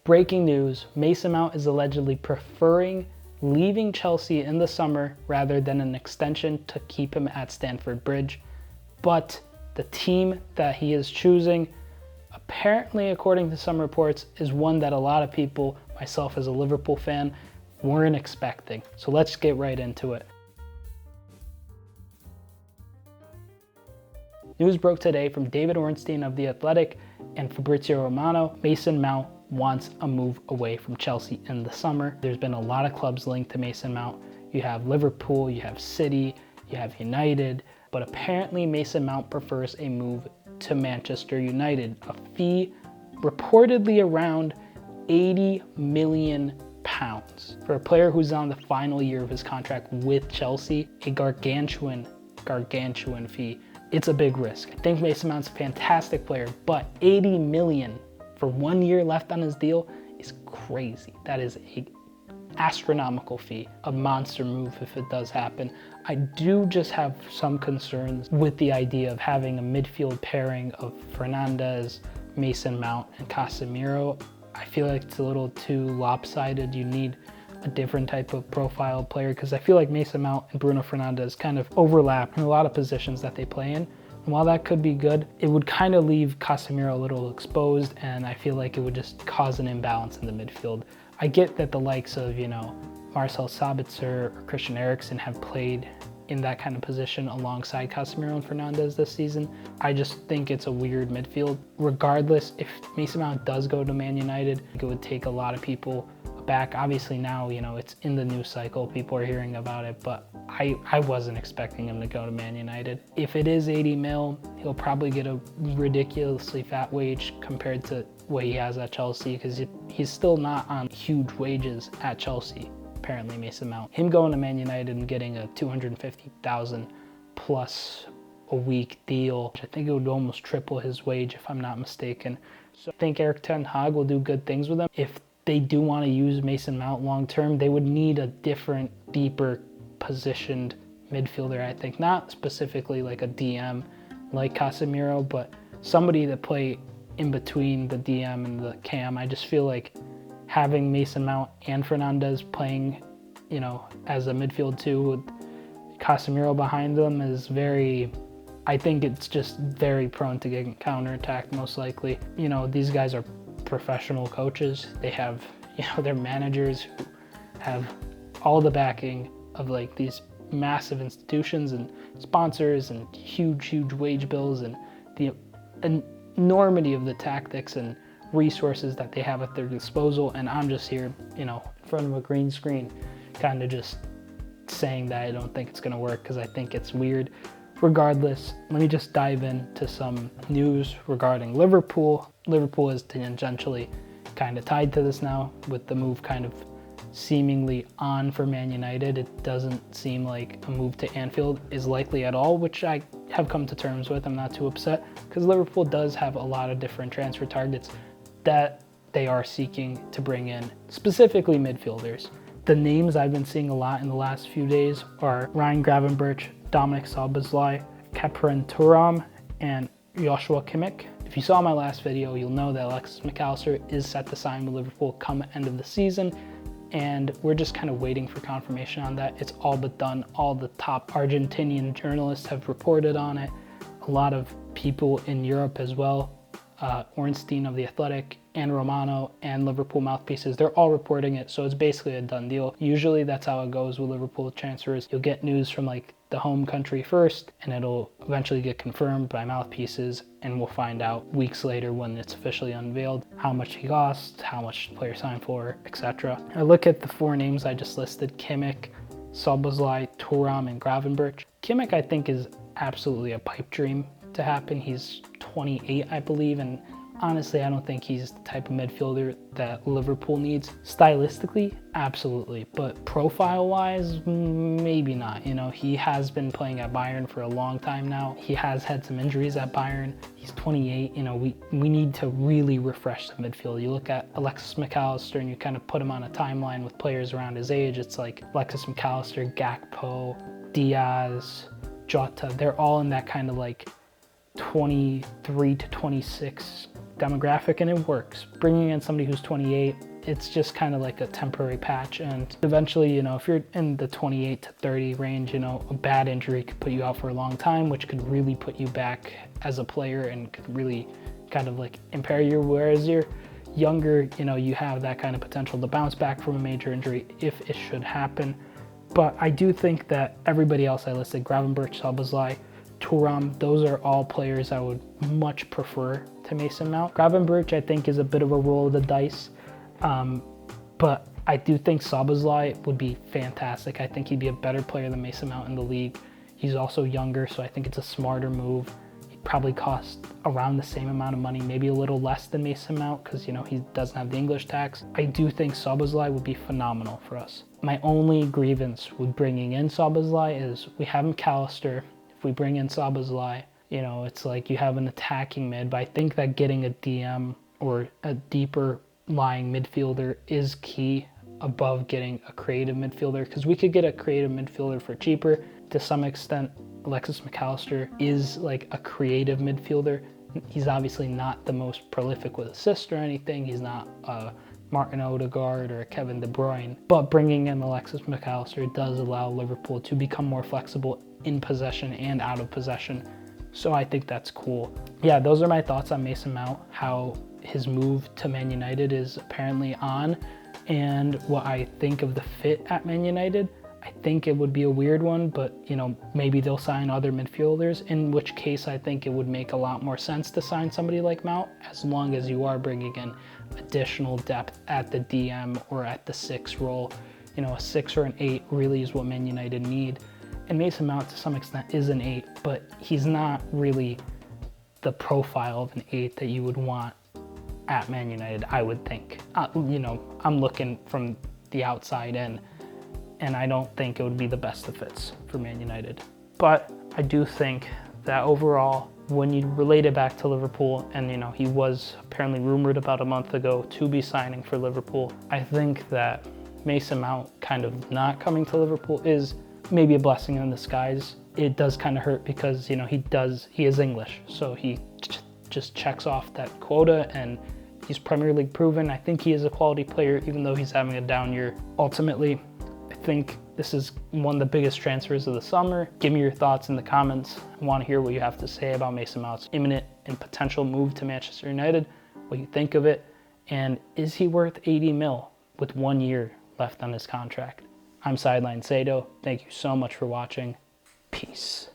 Breaking news, Mason Mount is allegedly preferring leaving Chelsea in the summer rather than an extension to keep him at Stamford Bridge. But the team that he is choosing, apparently according to some reports, is one that a lot of people, myself as a Liverpool fan, weren't expecting. So let's get right into it. News broke today from David Ornstein of The Athletic and Fabrizio Romano. Mason Mount wants a move away from Chelsea in the summer. There's been a lot of clubs linked to Mason Mount. You have Liverpool, you have City, you have United, but apparently Mason Mount prefers a move to Manchester United. A fee reportedly around £80 million. For a player who's on the final year of his contract with Chelsea, a gargantuan fee. It's a big risk. I think Mason Mount's a fantastic player, but 80 million for 1 year left on his deal is crazy. That is an astronomical fee, a monster move if it does happen. I do just have some concerns with the idea of having a midfield pairing of Fernandes, Mason Mount, and Casemiro. I feel like it's a little too lopsided. You need a different type of profile player, because I feel like Mason Mount and Bruno Fernandes kind of overlap in a lot of positions that they play in. And while that could be good, it would kind of leave Casemiro a little exposed, and I feel like it would just cause an imbalance in the midfield. I get that the likes of, Marcel Sabitzer or Christian Eriksen have played in that kind of position alongside Casemiro and Fernandes this season. I just think it's a weird midfield. Regardless, if Mason Mount does go to Man United, it would take a lot of people back. Obviously now, it's in the news cycle, people are hearing about it, but I wasn't expecting him to go to Man United. If it is 80 mil, he'll probably get a ridiculously fat wage compared to what he has at Chelsea, because he's still not on huge wages at Chelsea, apparently, Mason Mount. Him going to Man United and getting a 250,000 plus a week deal, which I think it would almost triple his wage if I'm not mistaken. So I think Erik ten Hag will do good things with him. If they do want to use Mason Mount long term, they would need a different, deeper positioned midfielder, I think. Not specifically like a DM like Casemiro, but somebody to play in between the DM and the cam. I just feel like having Mason Mount and Fernandes playing, as a midfield too with Casemiro behind them is I think it's just very prone to getting counterattacked most likely. These guys are professional coaches. They have, their managers who have all the backing of like these massive institutions and sponsors and huge wage bills, and the enormity of the tactics and resources that they have at their disposal. And I'm just here, in front of a green screen, kind of just saying that I don't think it's going to work because I think it's weird. Regardless, let me just dive into some news regarding Liverpool. Liverpool is tangentially kind of tied to this now, with the move kind of seemingly on for Man United. It doesn't seem like a move to Anfield is likely at all, which I have come to terms with. I'm not too upset, because Liverpool does have a lot of different transfer targets that they are seeking to bring in, specifically midfielders. The names I've been seeing a lot in the last few days are Ryan Gravenberch, Dominic Szoboszlai, Khéphren Thuram, and Joshua Kimmich. If you saw my last video, you'll know that Alexis McAllister is set to sign with Liverpool come end of the season, and we're just kind of waiting for confirmation on that. It's all but done. All the top Argentinian journalists have reported on it. A lot of people in Europe as well. Ornstein of The Athletic and Romano and Liverpool mouthpieces, they're all reporting it, so it's basically a done deal. Usually that's how it goes with Liverpool transfers. You'll get news from like the home country first, and it'll eventually get confirmed by mouthpieces, and we'll find out weeks later when it's officially unveiled how much he costs, how much the player signed for, etc. I look at the four names I just listed: Kimmich, Szoboszlai, Thuram, and Gravenberch. Kimmich, I think, is absolutely a pipe dream to happen. He's 28, I believe, and honestly, I don't think he's the type of midfielder that Liverpool needs. Stylistically, absolutely, but profile-wise, maybe not. He has been playing at Bayern for a long time now. He has had some injuries at Bayern. He's 28. We need to really refresh the midfield. You look at Alexis McAllister and you kind of put him on a timeline with players around his age. It's like Alexis McAllister, Gakpo, Diaz, Jota. They're all in that kind of like 23 to 26 demographic and it works. Bringing in somebody who's 28, it's just kind of like a temporary patch, and eventually, you know, if you're in the 28 to 30 range, you know, a bad injury could put you out for a long time, which could really put you back as a player and could really kind of like impair you, whereas you're younger, you know, you have that kind of potential to bounce back from a major injury if it should happen. But I do think that everybody else I listed, Gravenberch, Szoboszlai, Thuram, those are all players I would much prefer to Mason Mount. Gravenberch, I think, is a bit of a roll of the dice, but I do think Szoboszlai would be fantastic. I think he'd be a better player than Mason Mount in the league. He's also younger, so I think it's a smarter move. He'd probably cost around the same amount of money, maybe a little less than Mason Mount, because, you know, he doesn't have the English tax. I do think Szoboszlai would be phenomenal for us. My only grievance with bringing in Szoboszlai is we have McAllister. If we bring in Szoboszlai, you know, it's like you have an attacking mid, but I think that getting a DM or a deeper lying midfielder is key above getting a creative midfielder, because we could get a creative midfielder for cheaper. To some extent, Alexis McAllister is like a creative midfielder. He's obviously not the most prolific with assists or anything. He's not a Martin Odegaard or a Kevin De Bruyne, but bringing in Alexis McAllister does allow Liverpool to become more flexible in possession and out of possession. So I think that's cool. Yeah, those are my thoughts on Mason Mount, how his move to Man United is apparently on, and what I think of the fit at Man United. I think it would be a weird one, but, you know, maybe they'll sign other midfielders, in which case I think it would make a lot more sense to sign somebody like Mount, as long as you are bringing in additional depth at the DM or at the 6 role. You know, a 6 or an 8 really is what Man United need. And Mason Mount to some extent is an 8, but he's not really the profile of an 8 that you would want at Man United, I would think. You know, I'm looking from the outside in, and I don't think it would be the best of fits for Man United. But I do think that overall, when you relate it back to Liverpool, and, you know, he was apparently rumored about a month ago to be signing for Liverpool, I think that Mason Mount kind of not coming to Liverpool is maybe a blessing in disguise. It does kind of hurt because, you know, he is English, so he just checks off that quota, and he's Premier League proven. I think he is a quality player, even though he's having a down year. Ultimately, I think this is one of the biggest transfers of the summer. Give me your thoughts in the comments. I want to hear what you have to say about Mason Mount's imminent and potential move to Manchester United, what you think of it, and is he worth 80 mil with 1 year left on his contract? I'm Sideline Sedo. Thank you so much for watching. Peace.